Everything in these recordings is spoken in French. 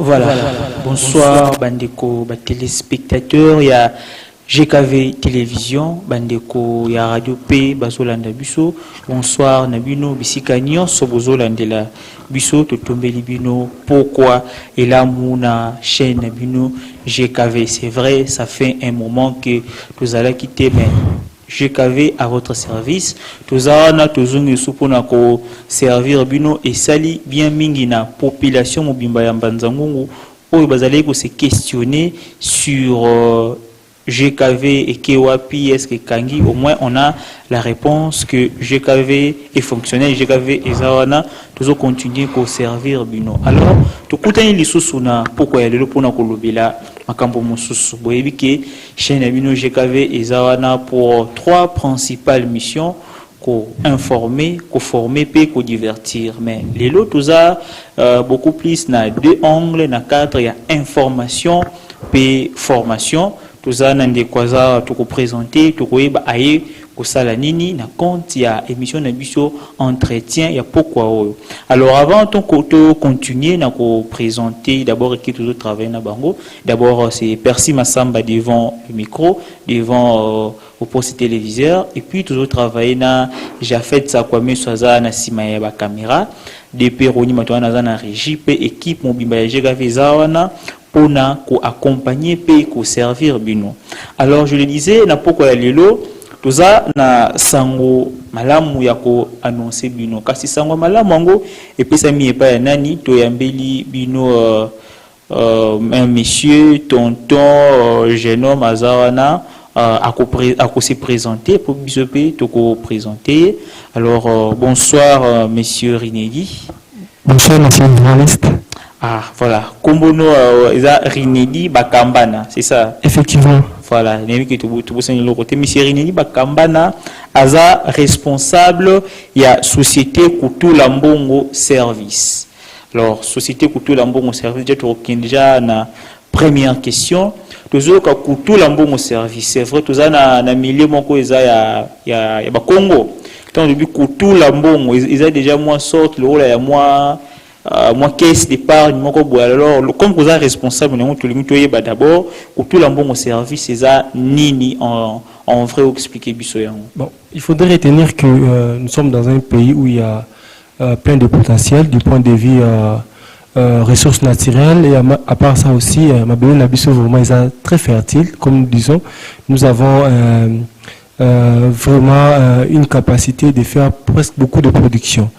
Voilà. Bonsoir, bandeko, téléspectateurs. Il y a GKV Télévision, bandeko, il y a Radio P, Bazolanda Busso. Bonsoir, Nabino, Bisikanion, Sobozolanda la Busso, Totombeli Bino. Pourquoi? Et là, mon chaîne Nabino, GKV. C'est vrai, ça fait un moment que nous allons quitter, mais GKV à votre service. Tous ana tozungi supona ko servir bino et sali bien mingi na population mobimba ya Mbanzangungu oyo bazali ko se questionner sur GKV et Kewapi, est-ce que Kangi, au moins on a la réponse que GKV est fonctionnel, GKV et Zawana, toujours continuer à servir Bino. Alors, tout le monde est pourquoi il y a le pour Kolobila, Makambo Moussus, Boyebike, chaîne Bino, GKV et Zawana pour trois principales missions. Informer, former, puis divertir. Mais les lots, tout ça, beaucoup plus, na deux angles, na quatre, il y a information, puis formation. Tout ça, nande kwaza tout présenter, tout ba aye ko sala nini na compte il y a émission na biso entretien il y a pourquoi. Alors avant ton koto continuer na ko présenter d'abord qui toujours travaille na bango. D'abord c'est Percy Massamba devant le micro, devant au poste téléviseur et puis toujours travailler na Jafet Sakwame Swaza na Simaye ba caméra. Depuis Roni Matwana na régie pe équipe mobimba ya GKV Zawana pour accompagner et servir bino. Alors je le disais na pourquoi lelo toza na sango malamu ya ko annoncer bino kasi sango malamu ngo et puis ça mi epa nani to yambeli bino un monsieur tonton jeune homme azawana à se présenter pour bisoper to ko présenter. Alors bonsoir monsieur Rinedi. Bonsoir monsieur le journaliste. Ah, voilà. Kombono Rinedi Bakambana, c'est ça? Effectivement. Voilà. Monsieur Rinedi Bakambana, aza responsable, il y a Société Koutou Lambongo Service. Alors, Société Koutou Lambongo Service, déjà na première question. Toujours que Koutou Lambongo Service, c'est vrai, tout ça na milieu moko ya Congo. Tant début Koutou Lambongo, ils ont déjà moins sorte le rôle ya moi caisse d'épargne alors comme vous êtes responsable d'abord pour tout l'embon au service c'est ça nini en vrai expliquer bon il faudrait retenir que nous sommes dans un pays où il y a plein de potentiel du point de vue ressources naturelles et à part ça aussi ma belle Nabiso vraiment est très fertile comme nous disons nous avons vraiment une capacité de faire presque beaucoup de production.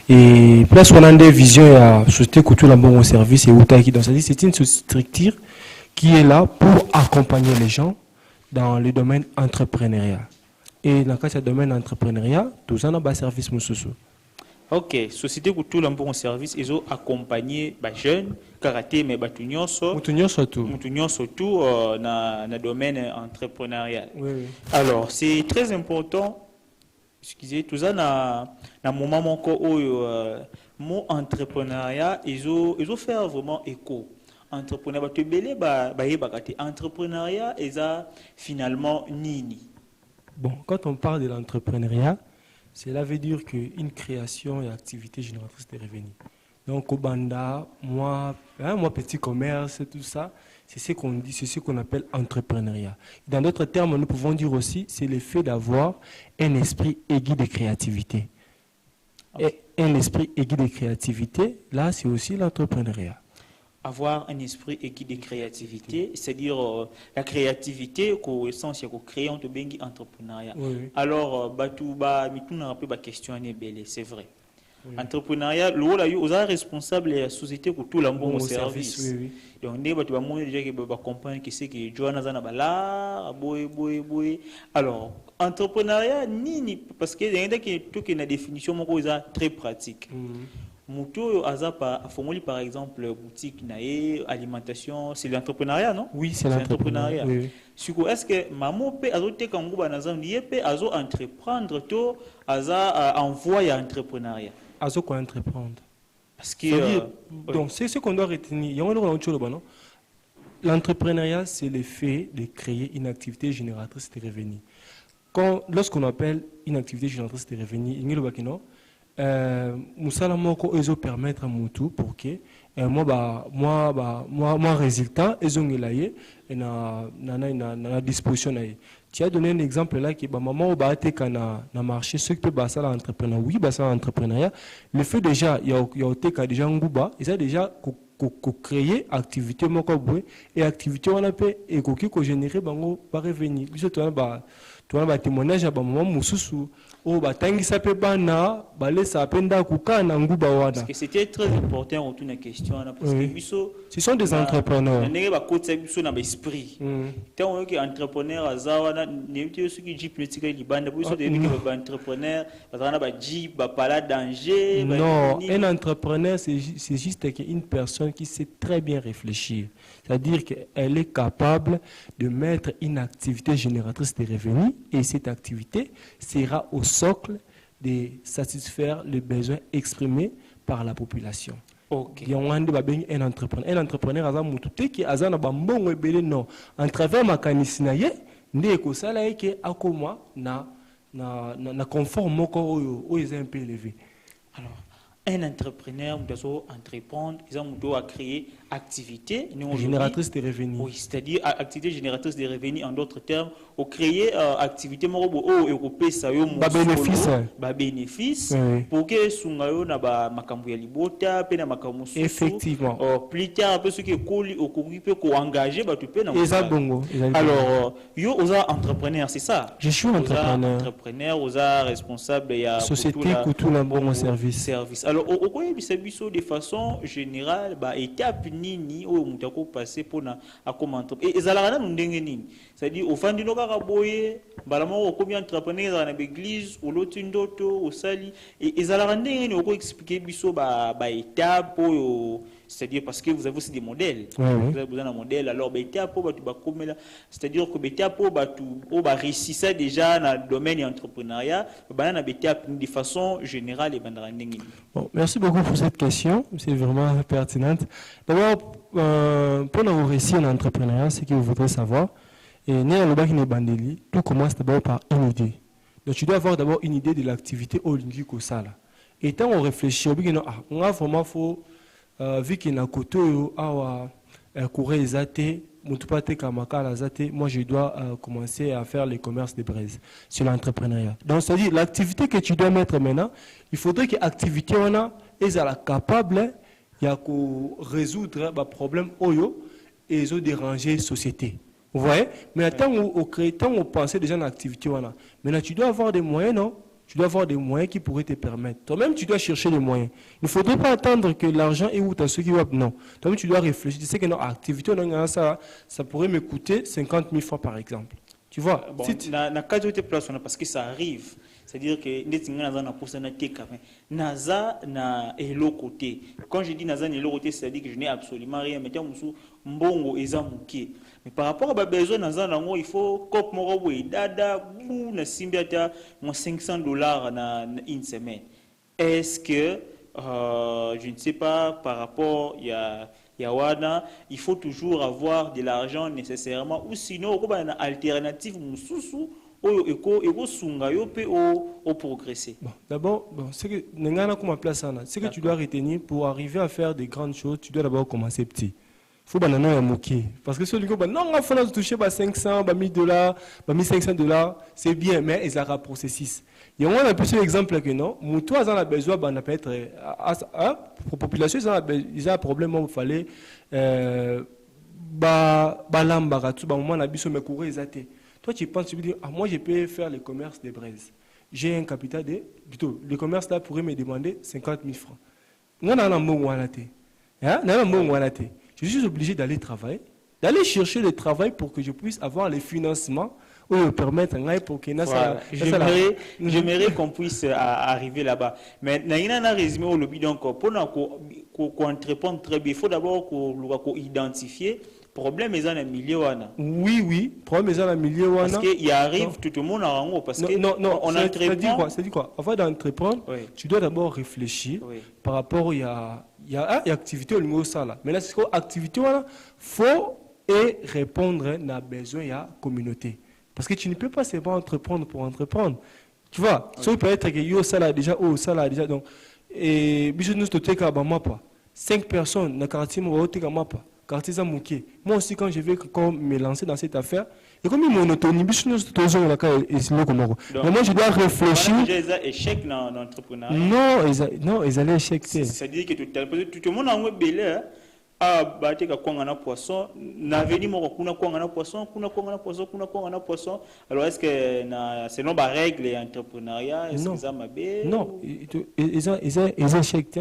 Et plus on a des visions à société Koutou Lambongo Service et Outaki, donc c'est une structure qui est là pour accompagner les gens dans le domaine entrepreneurial. Et dans le domaine entrepreneurial, tout ça, on a un service Moussoussou. Ok, Société Koutou Lambongo Service, ils ont accompagné les jeunes, karaté, mais batunion surtout dans le domaine entrepreneurial. Oui. Alors, c'est très important, excusez, tout ça, dans le moment où mon entrepreneuriat, ils ont fait vraiment écho. Entrepreneuriat, ils ont finalement nini. Bon, quand on parle de l'entrepreneuriat, cela veut dire qu'une création et activité génératrice de revenus. Donc, au Banda, moi, petit commerce, tout ça, c'est ce qu'on dit, c'est ce qu'on appelle entrepreneuriat. Dans d'autres termes, nous pouvons dire aussi, c'est le fait d'avoir un esprit aigu de créativité. Et un esprit aigu de créativité, là, c'est aussi l'entrepreneuriat. Avoir un esprit équipe de créativité, c'est-à-dire la créativité qu'au sens où créer on te bengi entrepreneuriat. Oui. Alors batouba mituna un peu ba question c'est vrai. Oui. Entrepreneuriat le là yo responsable de la société pour tout l'embon au service. Oui. Donc ne batouba mon déjà que ba comprendre que c'est que Joana zana bala boy. Alors entrepreneuriat ni parce que il y a tout qui na définition moko très pratique. Mouto azapa formuli par exemple boutique nae alimentation c'est l'entrepreneuriat non? Oui, c'est l'entrepreneuriat. Oui. Est-ce que maman peut azoter kanguba nazam yepé azo entreprendre to aza envoyer entrepreneuriat. Azo quoi entreprendre? Parce que donc c'est ce qu'on doit retenir. Il y a un autre chose non? L'entrepreneuriat c'est le fait de créer une activité génératrice de revenus. Lorsqu'on appelle une activité génératrice de revenus, il y a musala moko ezo permettre mutu pour que moi résultat ezongelaye et na disposition na ye. Tu as donné un exemple là qui maman au bateka na marché ceux qui peut basser l'entrepreneur oui basser l'entrepreneuriat le fait déjà il y a teka déjà nguba ils a déjà créer activité moko boue et activité on appelle et ko générer bango ba revenu biso to ba témoignage ba maman mususu o batangisa pe bana balesa penda kukana nguba wana parce que c'était très important autour de question parce que biso ce sont des entrepreneurs ndenge ba côté biso na esprit tant que entrepreneur azawana nebiti ceux qui jeep netika libanda biso de ba entrepreneur bazana ba jeep ba pala danger non un entrepreneur c'est juste une personne qui sait très bien réfléchir, c'est-à-dire qu'elle est capable de mettre une activité génératrice de revenus et cette activité sera au socle de satisfaire les besoins exprimés par la population. Ok. Un entrepreneur. Un entrepreneur a un qui a non. En travers ma canisinaye, ne ko sala ke akoma na confort moko o est un peu élevé. Alors un entrepreneur doit entreprendre, ils ont créer activité génératrice de revenus. Oui, c'est-à-dire activité génératrice de revenus en d'autres termes, au créer activité morobo européen ça yo bénéfice pour que sungayo na ba makambu ya libota pe na makambu susu. Effectivement. Plus tard peu ce que koli okokipe ko engager ba tu pe na. Alors yo oza entrepreneur, c'est ça. Je suis entrepreneur. Entrepreneur, oza responsable ya société tout la bon service. Alors au biso de façon générale ba étape nini o mutako passer pour na akoma entrepreneur et ezalaka na ndenge nini, c'est-à-dire au fandi no kaka boye balama o combien entrepreneur na l'église ou l'autre ndoto au sali et ezalaka ndenge nini o ko expliquer biso ba étape c'est-à-dire parce que vous avez aussi des modèles. Vous avez besoin d'un modèle. Alors, c'est-à-dire que réussir déjà dans le domaine de l'entrepreneuriat, de façon générale et bon, merci beaucoup pour cette question. C'est vraiment pertinente. D'abord, pour nous réussir en entrepreneuriat, ce que vous voudrez savoir, tout commence d'abord par une idée. Donc, tu dois avoir d'abord une idée de l'activité au Lingiko Sala. Et tant on réfléchit, on a vraiment faut vu qu'il y a un côté où courir les athées, moi je dois commencer à faire le commerce de braise sur l'entrepreneuriat. Donc c'est-à-dire l'activité que tu dois mettre maintenant, il faudrait que l'activité est capable de résoudre les problèmes et de déranger la société. Vous voyez? Mais tant on pense déjà à l'activité, maintenant tu dois avoir des moyens, non? Tu dois avoir des moyens qui pourraient te permettre. Toi-même, tu dois chercher les moyens. Il ne faudrait pas attendre que l'argent est où tu as ceux qui vont. Non. Toi-même, tu dois réfléchir. Tu sais que notre activité, ça pourrait me coûter 50 000 francs par exemple. Tu vois? Bon, na cadre de place, parce que ça arrive. C'est-à-dire que naza na elo côté. Quand je dis naza na elo côté, c'est-à-dire que je n'ai absolument rien. Mais mbongo ezamuke. Mais par rapport à besoin naza nango, il faut cop moro et dada bou na simbiata moins $500 na une semaine. Est-ce que je ne sais pas par rapport Yawana, il faut toujours avoir de l'argent nécessairement ou sinon il y a une alternative mususu progresser. D'abord, c'est que tu dois retenir pour arriver à faire de grandes choses, tu dois d'abord commencer petit. Il faut banana moquer parce que celui qui non, il faut toucher $500, $1000, $1500, c'est bien, mais ils ont un processus. Et on a plusieurs exemples que non, toi ils ont besoin d'en être pour population ils ont un problème où il fallait toi tu penses tu veux dire moi je peux faire le commerce des braises. J'ai un capital de plutôt le commerce là pourrait me demander 50 000 francs. Je suis obligé d'aller travailler, d'aller chercher le travail pour que je puisse avoir les financements ou me permettre pour que voilà. J'aimerais qu'on puisse arriver là-bas. Mais il y a un résumé au lobby donc pour qu'on entreprendre très bien, il faut d'abord qu'on identifie problème est un milieu wana. Oui, problème est un milieu wana. Parce qu'il arrive tout le monde en haut parce que non, on entreprend. C'est dit quoi? Avant d'entreprendre, tu dois d'abord réfléchir par rapport il y a activité au niveau ça là. Mais là c'est quoi activité wana faut et répondre à besoin de la communauté. Parce que tu ne peux pas seulement entreprendre pour entreprendre. Tu vois, ça peut être que yo ça là déjà, oh ça là déjà. Donc, et biso nous te teka ba mapa. 5 personnes dans le quartier, moi teka mapa. Quartier Zamouké. Moi aussi quand je vais me lancer dans cette affaire, et comme mon autonomie, biso nous te zongo la ka et c'est là comment. Mais moi je dois réfléchir. Déjà échec dans l'entrepreneuriat. Non, ils allaient échec. C'est-à-dire que tout le monde a un belé. Ah, baté ka kwanga na poisson, na veni moko kuna kwanga na poisson, kuna kwanga na poisson. Alors est-ce que na selon ba règle entrepreneuriat, est-ce que ça m'a bé? Non, ils ont échec.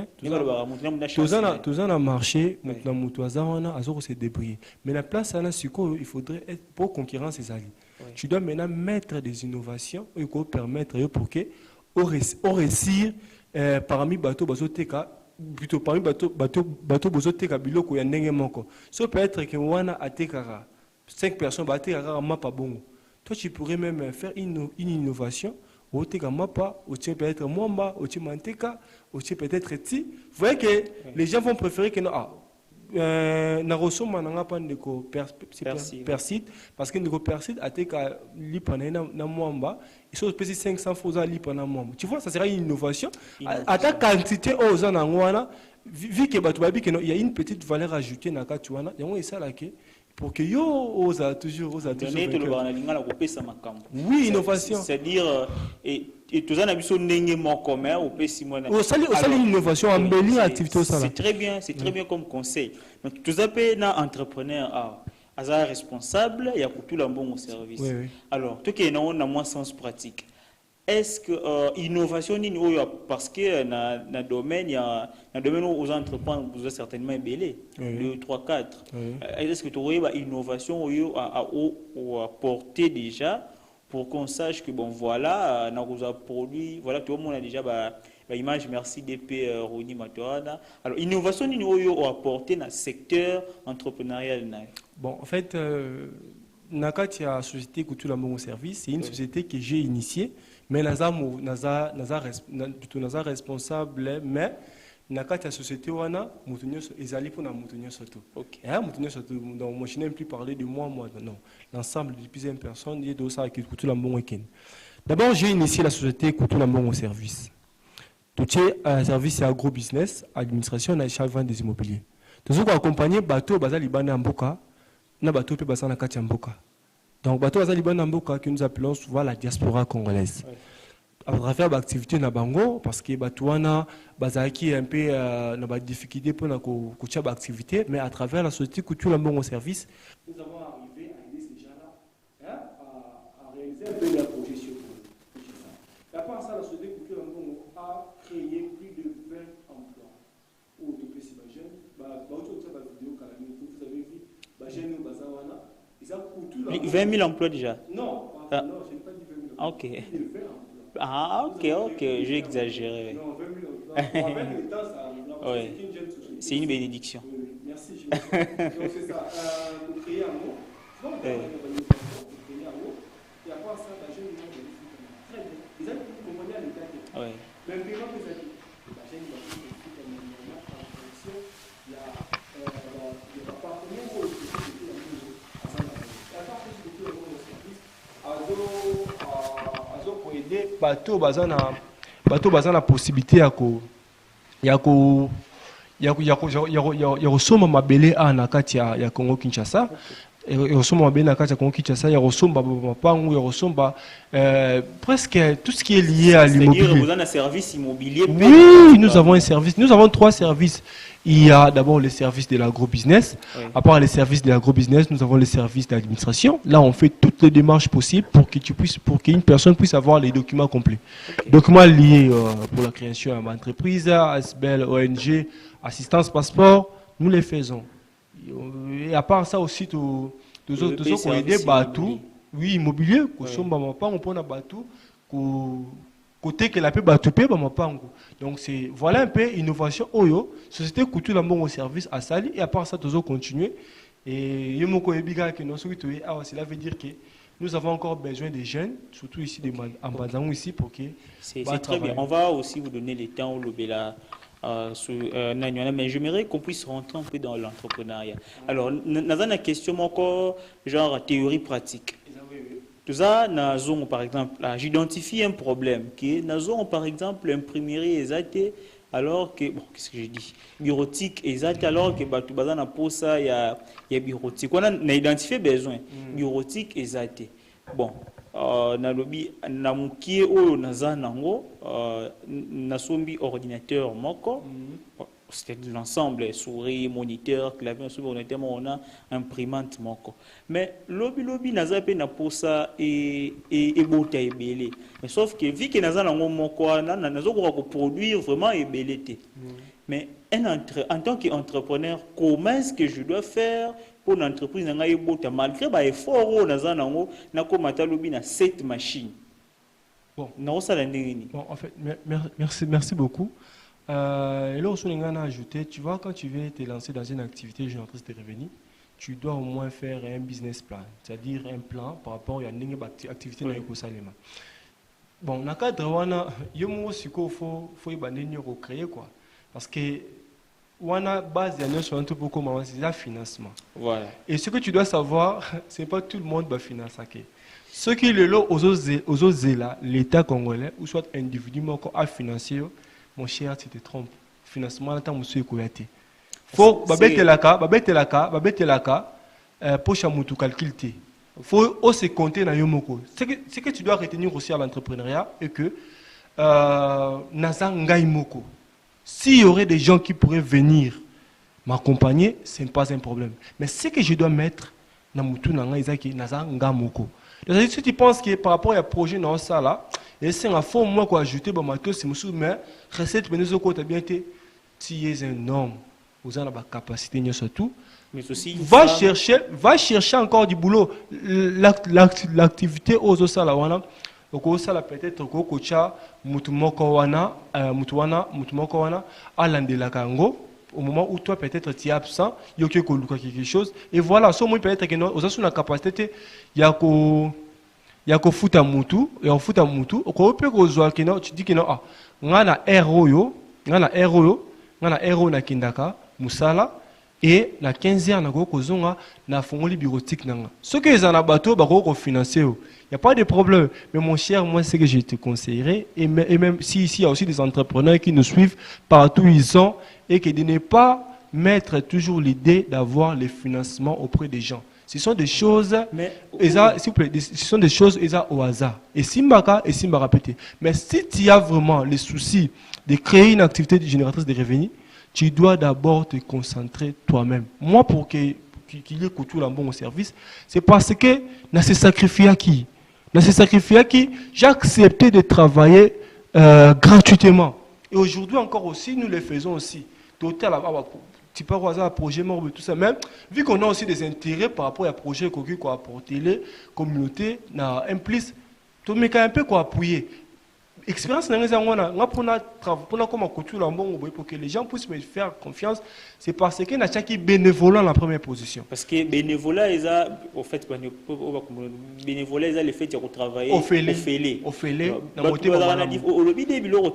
Tous en a marché, maintenant mutuaza wana azoko se débrouiller. Mais la place là il faudrait être pour concurrence les alliés. Tu dois maintenant mettre des innovations pour permettre pour que au réussir parmi bateau bazoteka plutôt parmi bateau bozoteka biloko ya ndenge moko. Ça peut être que wana atekara 5 personnes batekara mapa bongo. Toi tu pourrais même faire une innovation au teka mapa, au tien peut-être mwamba, au tien manteka, au tien peut-être ti. Vous voyez que les gens vont préférer que non na rosoma nanga pa ndeko persite parce que ndeko persite ateka lipana na mwamba ils sont spécifiques 500 fois za lipana mwamba. Tu vois ça sera une innovation à ta quantité aux en ngwana vu que batu babi que il y a une petite valeur ajoutée na ka tu wana yango ça là que pour que yo osa toujours oui innovation c'est-à-dire et tout ça n'a besoin d'engue mon commun au pesi moi une innovation embellir activité ça c'est très bien comme conseil donc tout ça peut na entrepreneur à responsable il y a pour tout le bon service alors tout qui est dans moins sens pratique. Est-ce que innovation parce que dans domaine il y a un domaine où aux entreprises vous avez certainement belé 2 3 4 est-ce que tu aurais une innovation à apporter déjà pour qu'on sache que bon voilà on a produit voilà tout le monde a déjà image merci DP Roni Matorana. Alors innovation à apporter dans le secteur entrepreneurial. Bon en fait Nakati a société Couture Mon Service, c'est une société que j'ai initiée, mais naza responsable, mais Nakati a société wana mutunyo ezali pour na mutunyo soto. OK. Et mutunyo soto donc moi je n'aime plus parler de moi non. L'ensemble de plusieurs personnes il y a de ça qui Couture Mon Week-end. D'abord j'ai initié la société Couture Mon Service. Tout est service et agro-business, administration et achat vente des immobiliers. Nous avons accompagné bateau bazali bana mboka. Na bateau pe basana kati mboka. Donc bateau bazali bana mboka que nous appelons souvent la diaspora congolaise. À travers l'activité na bango parce que bateau wana bazaki un peu na ba difficulté pour na ko tia activité mais à travers la société Couture la Bongo Service nous avons arrivé à aider ces gens-là à réaliser un peu leur projet sur ça. À part ça la société Couture la Bongo a créé plus de 20 emplois. Ou de petits jeunes ba auto ça va vidéo carrément vous avez vu 20 000 emplois déjà. Non, non, je n'ai pas dit 20 000 emplois. Ok. Ok, j'ai exagéré. Non, 20 000 emplois. Avec le temps, c'est une bénédiction. Merci, donc c'est ça. Pour créer un mot, pour créer un mot, et à part ça, la jeune très bien. Ils ont compris à l'état. Même que quand vous avez la jeune il y a bateau bazana possibilité ya kosomba mabele na kati ya Congo Kinshasa et kosomba mabele na kati ya Congo Kinshasa ya kosomba mapangu ya kosomba presque tout ce qui est lié à l'immobilier. C'est-à-dire vous avez un service immobilier. Oui, nous avons un service. Nous avons 3 services. Il y a d'abord le service de l'agro-business. À part les services de l'agro-business, nous avons le service d'administration. Là, on fait toutes les démarches possibles pour qu'une personne puisse avoir les documents complets. Documents liés pour la création d'entreprise, ASBL, ONG, assistance passeport, nous les faisons. Et à part ça aussi, tous autres qui ont aidé bateau, oui, immobilier, on prend un bateau, côté que la paix batupé ba mapango. Donc c'est voilà un peu innovation oyo société Couture la Bongo Service à Sali et à part ça toujours continuer et yomoko ebiga que nous souhaitons cela veut dire que nous avons encore besoin des jeunes surtout ici des Mbazango ici pour que c'est très bien. On va aussi vous donner le temps au lobela mais j'aimerais qu'on puisse rentrer un peu dans l'entrepreneuriat. Alors, nous avons une question encore, genre théorie pratique. tout ça na zone par exemple là j'identifie un problème qui est na zone par exemple l'imprimerie exacte alors que bon qu'est-ce que je dis bureautique exact alors que batu baza na posa ya bureautique on a identifié besoin bureautique exact bon na lobi na mukie oyo naza nango na sombi ordinateur moko c'est l'ensemble souris moniteur clavier sur ordinateur on a imprimante moko mais lobi naza pe na posa et bota ebele mais sauf que vu que naza nango moko nazo ko produire vraiment ebele te mais en tant qu'entrepreneur comment est-ce que je dois faire pour l'entreprise nanga ebota malgré ba effort o naza nango na ko matalobi na cette machine bon non ça la ndeni bon en fait merci beaucoup. Et là aussi, on a ajouté, tu vois, quand tu veux te lancer dans une activité génératrice de revenus, tu dois au moins faire un business plan, c'est-à-dire un plan par rapport à une activité dans le Salema. Bon, dans le cadre, il faut créer quoi. Parce que on a base de sur un tout beaucoup c'est le financement. Voilà. Et ce que tu dois savoir, c'est pas tout le monde va financer. Ceux qui le lot aux autres là, l'État congolais ou soit individuellement à financer. Mon cher, tu te trompes. Financement, tant monsieur Koyate. Faut babete laka, poche à moutou calculé. Faut aussi compter dans yomoko. Ce que tu dois retenir aussi à l'entrepreneuriat est que nazangai moko. S'il y aurait des gens qui pourraient venir m'accompagner, ce n'est pas un problème. Mais ce que je dois mettre dans moutou nanga izaki nazanga moko. Si tu penses que par rapport à un projet dans ça là, et c'est un fond moi quoi ajouter bon matos c'est monsieur mais recette mais nous côté bien été tu es un homme vous avez la capacité ni surtout mais aussi va chercher encore du boulot l'activité aux autres ça là wana donc ça là peut-être ko kocha mutu moko wana alandela kango au moment où toi peut-être tu es absent il y a quelque chose et voilà so moi peut-être que nous avons la capacité il y a futa mutu et on futa mutu ko pe ko zo kino tu dis que non ngana héros na kindaka musala et na 15 ans na ko zonga na fongoli bureautique nanga ce que les en bateau ba ko financer il y a pas de problème mais mon cher moi c'est que je te conseillerais et même si ici il y a aussi des entrepreneurs qui nous suivent partout où ils sont et que de ne pas mettre toujours l'idée d'avoir les financements auprès des gens. Ce sont des choses, s'il vous plaît, ce sont des choses au hasard. Et Simbaka pété. Mais si tu as vraiment le souci de créer une activité génératrice de revenus, tu dois d'abord te concentrer toi-même. Moi, pour qu'il y ait tout un bon service, c'est parce que dans ce sacrifice qui, j'ai accepté de travailler gratuitement. Et aujourd'hui encore aussi, nous le faisons aussi. Total, tu peux avoir un projet mort, tout ça même. Vu qu'on a aussi des intérêts par rapport à un projet qu'on a apporté, la communauté, un plus, tout le monde un peu appuyer. Expérience pour que les gens puissent me faire confiance, c'est parce que nous avons bénévolat en la première position. Parce que bénévolat, au fait, bénévolat, le fait de travailler au fêlé.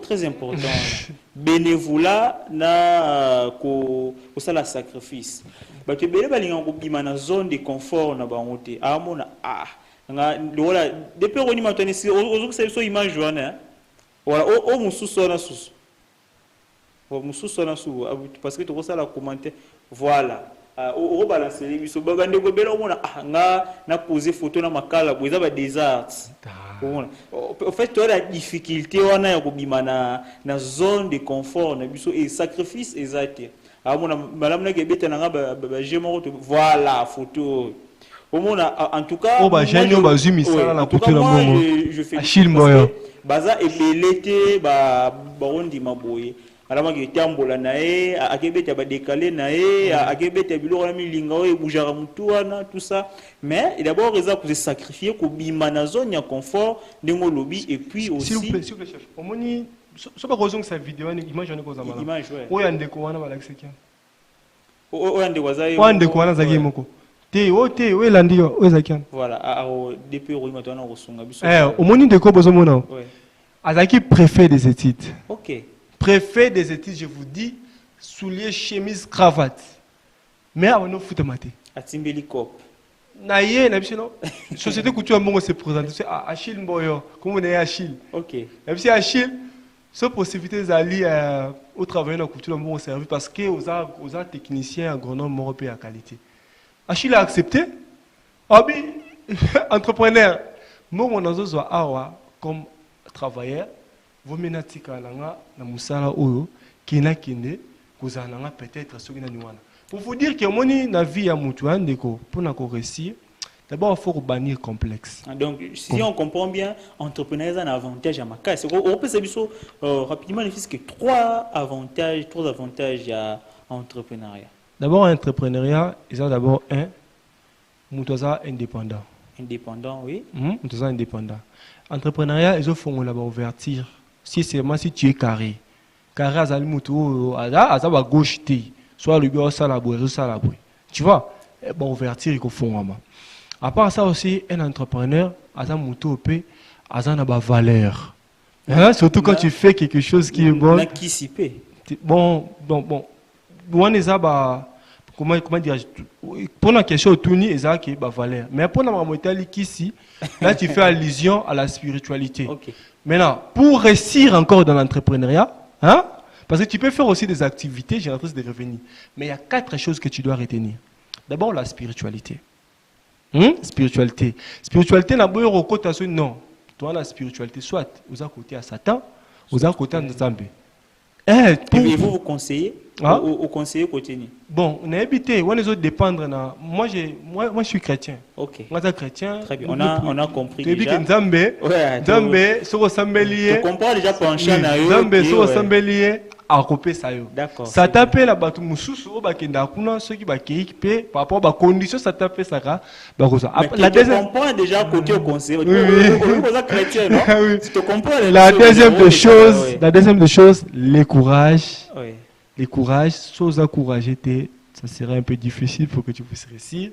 Très important. Bénévolat, na ko sala sacrifice. Ba ke bele balinga ko bima na zone de confort na bangote. Amona nga voilà depuis on ima toni si ozo que so image wana. Voilà o mususu na susu. O mususu na susu parce que to sala commenter voilà. O balancer les biso babande ko bele omona nga na poser photo na makala bo eza ba desert. En fait, tu as la difficulté on a kobima na zone de confort na biso et sacrifice exact. Madame na gebeta na ba voilà photo. En tout cas, je fais baza ebelete ba barondi maboye. Alama ke tambola nae akebeta ba décaler nae akebeta biloko na milinga o ebujara mutu wana tout ça mais d'abord ils ont pour se sacrifier ko bima na zone ya confort ndengo lobby et puis aussi s'il vous plaît chef omoni so ba kozong sa vidéo ni image on ko za mala image ouais o yande ko wana balakise kya o yande wazaye o yande ko wana zaki moko te o elandi o ezaki voilà depuis o imata na ko sunga biso omoni ndeko bozo mona ouais azaki préfet des études. OK. Préfet des études, je vous dis, souliers, chemise, cravate. Mais on a foutu maté. A Timbeli Cop. Naïe, non. Société couture bon se présente. C'est Achille Mboyo. Comment on est Achille? Ok. Et puis Achille, cette possibilité d'aller au travail dans la couture bon service parce que aux techniciens agronomes européens à qualité. Achille a accepté. Ah oui, entrepreneur. Moi on a besoin awa comme travailleur. Vous menez na musala oyo kina kinde kuzana peut-être ce qui na niwana. Pour vous dire que mon na vie à Moutouan, pour nous réussir, d'abord il faut bannir complexe. Donc, si on comprend bien, entrepreneur a un avantage à ma case. On peut savoir rapidement que trois avantages à l'entrepreneuriat. D'abord, l'entrepreneuriat, il y a d'abord Moutouan indépendant. Indépendant, oui. Moutouan indépendant. L'entrepreneuriat, ils font la ouverture. Si seulement si tu es carré. Carré, à la gauche, soit le bureau salaboué, tu vois, bon, ouverture, il faut faire. À part ça aussi, un entrepreneur, a un moto OP, a une valeur. Hein? Surtout quand tu fais quelque chose qui est bon. Bon. On est comment dire, pour la question de Tony, c'est qui est valeur. Mais pour la montée ici, là, tu fais allusion à la spiritualité. Okay. Maintenant, pour réussir encore dans l'entrepreneuriat, hein? Parce que tu peux faire aussi des activités génératrices de revenus. Mais il y a 4 choses que tu dois retenir. D'abord, la spiritualité. Spiritualité. Spiritualité, non. Toi, la spiritualité, soit vous avez côté à Satan, vous avez côté à Nzambe. Et vous conseillez au conseiller côté ni? Bon, on a habité, on est dépendre. Moi, je suis chrétien. Ok. Moi, je suis chrétien. Très bien. On a compris déjà. Tu déjà. Nzambe, sur le tu comprends déjà pencher na yo. Nzambe, sur le à couper ça. D'accord. Ça t'appelle la batu mususu au bakenda kuna ceux qui bakiki pe par rapport à conditions ça t'appelle ça ka la deuxième comprends déjà côté au conseil chrétien non tu te comprends la deuxième des choses le courage le courage sans encourager ça serait un peu difficile pour que tu puisses réussir.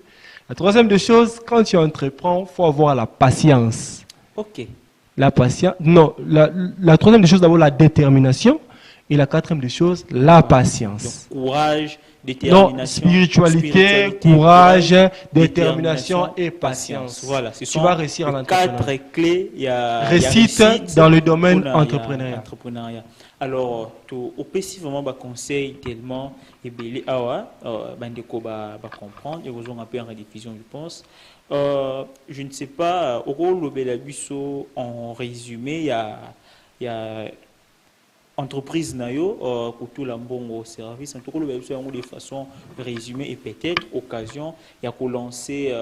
La troisième des choses, quand tu entreprends, faut avoir la patience. OK. La patience, non, la troisième des choses d'abord la détermination. Et la quatrième des choses, la patience. Donc, courage, détermination. Non, spiritualité, courage, détermination et patience. Voilà, tu vas réussir à l'entrepreneuriat. 4 clés. Il y a réussite dans le domaine entrepreneurial. Alors, au PC vraiment conseil tellement et belé awa bandeko ba comprendre et vous ont un peu en rediffusion je pense. Je ne sais pas au rôle le belabuso en résumé il y a entreprise nayo pour tout l'ambongo service en tout cas le de façon résumée et peut-être occasion il y a qu'on lancer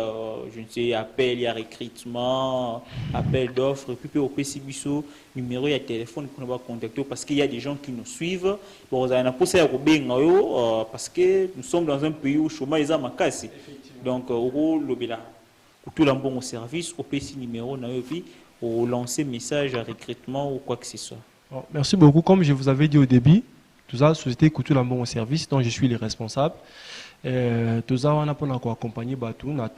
je ne sais appel il y a recrutement appel d'offres et puis au PCBiso numéro il y a téléphone pour nous contacter parce qu'il y a des gens qui nous suivent bon ça a poussé à parce que nous sommes dans un pays où chômage est ma casse donc au le bela pour tout l'ambongo service au PC numéro nayo puis au lancer message à recrutement ou quoi que ce soit. Merci beaucoup. Comme je vous avais dit au début, tout ça, Société Couture Lambon au service, dont je suis le responsable. Tout ça, on a pour accompagner Batou, on a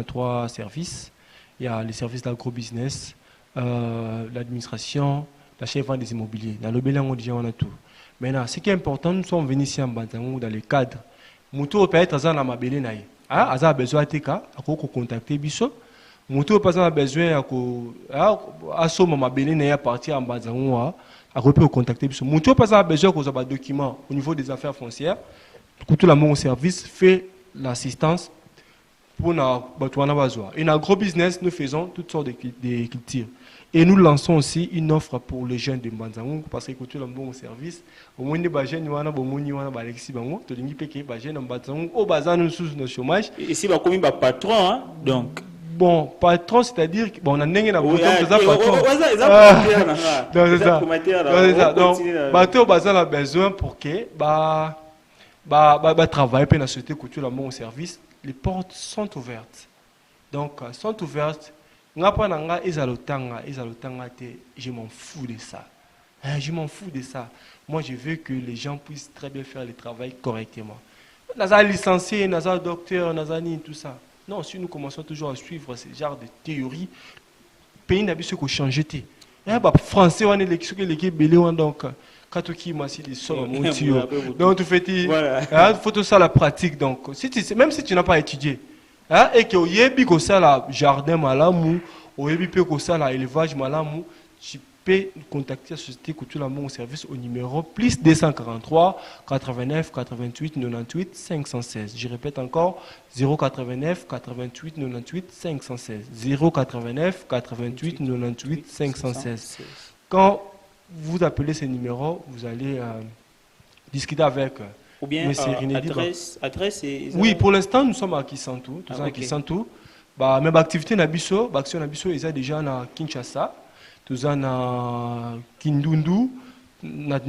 trois services. Il y a les services d'agro-business, l'administration, la chef des immobiliers. Dans le bilan, on a tout. Maintenant, ce qui est important, nous sommes venus ici en Banzangou dans le cadre. Moutou peut être dans ma belle naïe. Ah, a besoin de TK, à contacter Bissot. Moutou pas a besoin à ce moment belle à partir en Banzangou. À contacter Bissot. Moutou pas a besoin de documents au niveau des affaires foncières. Couture Lambon au service fait l'assistance pour Batouana Bazoa. Et dans l'agro-business, nous faisons toutes sortes de cultures. Et nous lançons aussi une offre pour les jeunes de Mbanzangou parce que Couture Lambon au service. Au moins, les jeunes, ils ont Alexis Bango, tu dis que les jeunes de Mbanzangou, au bazar, nous sommes au chômage. Et ici, comme un patron, donc. Bon, patron, c'est-à-dire que bon, on a n'engagé na bouton de ça patron. C'est ça. Donc, bateau bazar a besoin pour que travailler pour la société Couture Lambon au service. Les portes sont ouvertes. Donc, sont ouvertes. Je m'en fous de ça. Je m'en fous de ça. Moi, je veux que les gens puissent très bien faire le travail correctement. Nous sommes licenciés, nous sommes docteurs, nous sommes tout ça. Non, si nous commençons toujours à suivre ce genre de théorie, le pays n'a pas changé. Les Français, on est l'équipe belé, donc, quand tu m'as dit ça, donc tu fais, il faut tout ça la pratique. Donc, même si tu n'as pas étudié, hein, et que oyebi ko sala jardin malamu, oyebi pe ko sala élevage malamu, tu peux contacter la société Couture la Mbongo Service au numéro plus 243 89 88 98 516. Je répète encore 089 88 98 516. 089 88 98 516. Quand vous appelez ces numéros, vous allez discuter avec ou bien adresse et... Oui, pour l'instant, nous sommes à Kisantou. Nous sommes à Kisantou. Bah, même activité Nabiso, action Nabiso, ils sont déjà à Kinshasa. Nous sommes à Kindundu, na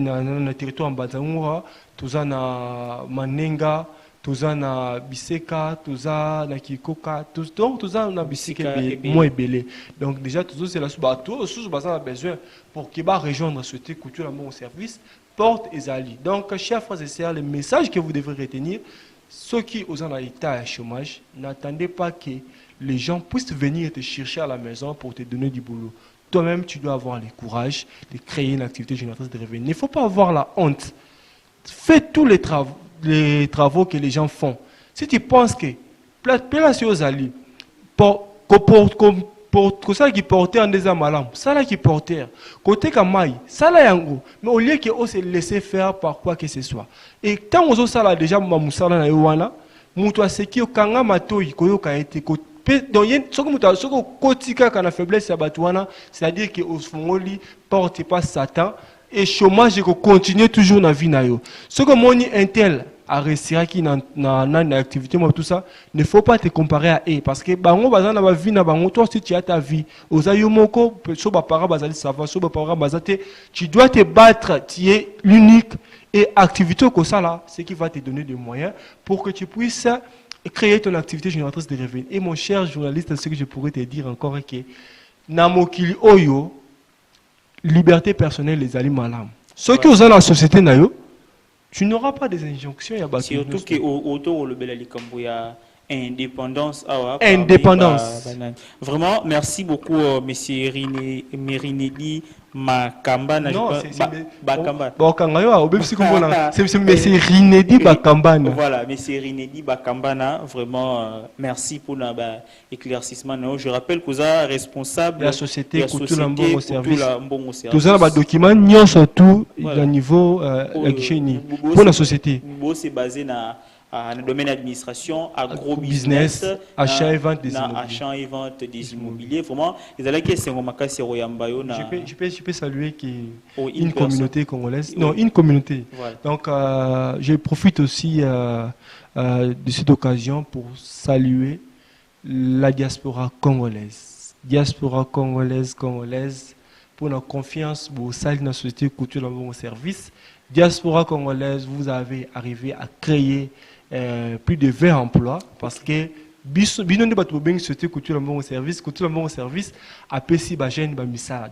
territoire en Bazangoura. Nous sommes à Manenga. Nous sommes à Biseka. Nous sommes à Kikoka. Donc, nous sommes à Biseka moins belé. Donc, déjà, tout ça, c'est la sous-bateau. Sous-bateau, on a besoin pour qu'il va rejoindre ce couture à mon service. Porte et Zali. Donc, chers frères et sœurs, le message que vous devrez retenir, ceux qui sont en état de chômage, n'attendez pas que les gens puissent venir te chercher à la maison pour te donner du boulot. Toi-même, tu dois avoir le courage de créer une activité génératrice de revenus. Il ne faut pas avoir la honte. Fais tous les travaux que les gens font. Si tu penses que, place aux Zali, pour ça qui portait en des amalam, ça là qui portait, côté Kamaï, ça là yango, mais au lieu que on se laisser faire par quoi que ce soit. Et tant on ça là déjà mamusala na yowana, muto seki okanga matoi koyo ka été donc soko muto soko kotika kana faiblesse ya batuana, c'est-à-dire que au fongoli porte pas Satan et chômage ko continuer toujours na vie na yo. Soko moni intel à réussir qui na activité moi tout ça, ne faut pas te comparer à eux parce que bango bazana ba vie na bango, toi si tu as ta vie ozayo moko so ba para bazali savoir so ba para bazate, tu dois te battre, tu es l'unique et activité comme ça là, c'est qui va te donner des moyens pour que tu puisses créer ton activité génératrice de revenus. Et mon cher journaliste, ce que je pourrais te dire encore est que namokili oyo liberté personnelle les ali malam. Ceux qui ont dans la société nayo, tu n'auras pas des injonctions. Surtout que autour le bel alikambo ya indépendance. Indépendance. Vraiment, merci beaucoup, monsieur Merinedi Makambana. Non, Bakambana. C'est monsieur Rinedi Bakambana. Voilà, monsieur Rinedi Bakambana. Vraiment, merci pour l'éclaircissement. Je rappelle que vous êtes responsable de la société Couture la Mbongo Service. Tout ça, les documents, nous surtout au niveau pour la société. C'est basé dans le domaine d'administration, agro-business, achat et vente des immobiliers. Achat et vente des immobiliers. Vraiment, je peux saluer une communauté congolaise. Non, une communauté. Voilà. Donc, je profite aussi de cette occasion pour saluer la diaspora congolaise. Diaspora congolaise, pour la confiance, pour saluer la société Couture dans mon service. Diaspora congolaise, vous avez arrivé à créer plus de 20 emplois parce que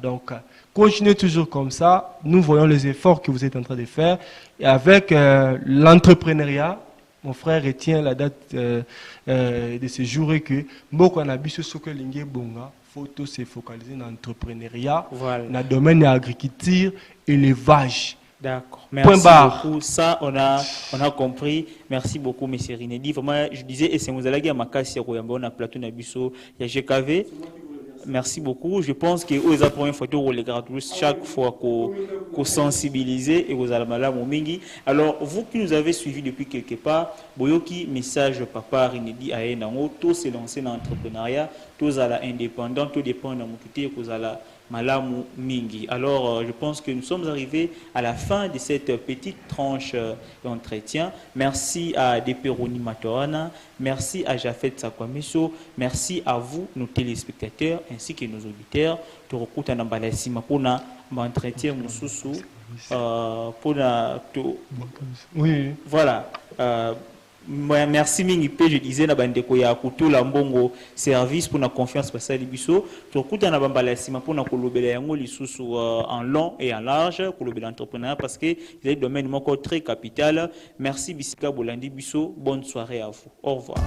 donc continuez toujours comme ça, nous voyons les efforts que vous êtes en train de faire et avec l'entrepreneuriat. Mon frère retient la date de ce jour et que beaucoup on a vu ce que l'ingé bonga faut se focaliser dans l'entrepreneuriat, dans le domaine de l'agriculture, élevage. D'accord. Merci beaucoup. Ça, on a compris. Merci beaucoup, M. Rinedi. Vraiment, je disais, et c'est vous allez à Makassi, on a plateau Nabiso, il y a GKV. Merci beaucoup. Je pense que aux appareils photo, on les garde chaque fois qu'on sensibiliser et aux alamala momingi. Alors, vous qui nous avez suivis depuis quelque part, boyoki message papa Rinedi a un tout s'est lancé dans l'entrepreneuriat, tous à la indépendant, tout dépend de mon côté, aux à la Malamu Mingi. Alors, je pense que nous sommes arrivés à la fin de cette petite tranche d'entretien. Merci à Deperoni Matoana, merci à Jafet Sakwameso, merci à vous, nos téléspectateurs, ainsi que nos auditeurs. Tu recoutes un emballasima pour l'entretien Moussousou. Oui. Voilà. Merci Mingipe, je disais, Nabandeko ya Couture la Mbongo service pour la confiance parce que Libiso, tu écoutes un abambalasima pour la kolobela yango lisusu en long et en large, kolobela entrepreneur parce que il est un domaine encore très capital. Merci Bisika Bolandi Biso, bonne soirée à vous. Au revoir.